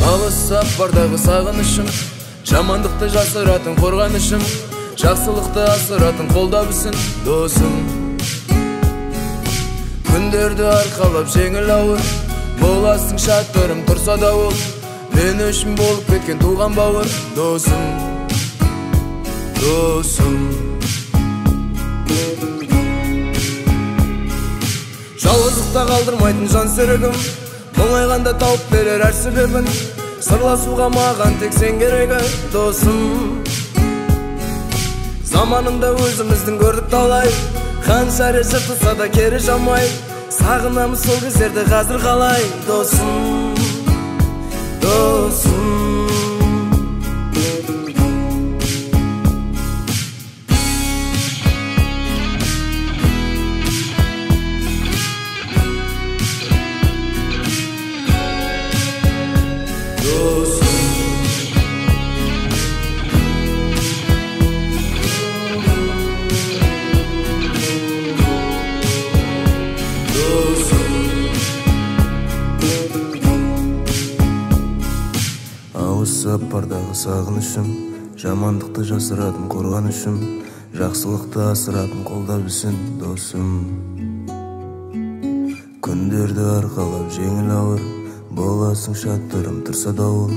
Алысап бардагы сагынышым, жамандыкты жасыратын корганышым, жаксылыкты асыратын колдабысың досым. Күндөрдү аркалап жеңил ауыр, боласың шаттырым турса да бол, мен өчүн болуп кеткен тууган бауыр досым. Досым. Жалгыздыкта калдырмайтын жан серегим, оңайганда тауып берер әр себебин, сырласууга маган тек сен кереги досым. Заманында өзүмүздүн көрдүк талай, канча эре жыртылса да кери жамай, сагынамыз сол кездерди азыр калай досым. Досым. Алысап бардагы сагынышым, жамандыкты жасыратын корганышым, жаксылыкты асыратын колдабысың досым. Күндөрдү аркалап жеңил ауыр, боласың шаттырым турса да бол,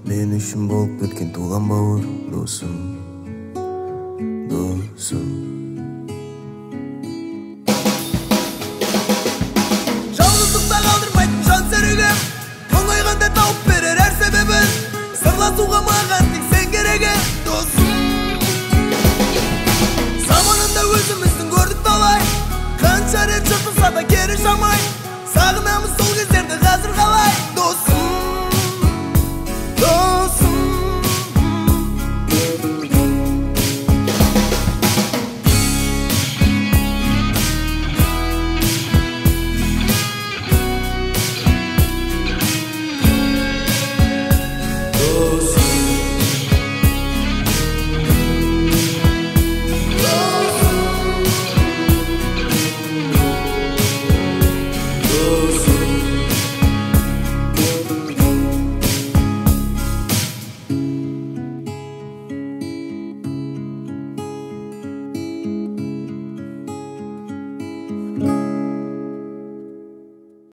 мен үчүн болуп кеткен тууган бауыр досым. Досым. Жалгыздыкта калдырмайтын жан серегим, оңайганда тауып берер әр себебин, сырласууга маган тек сен кереги досым. Заманында өзүмүздүн көрдүк талай, канча рет жыртылса да кери жамай, сагынамыз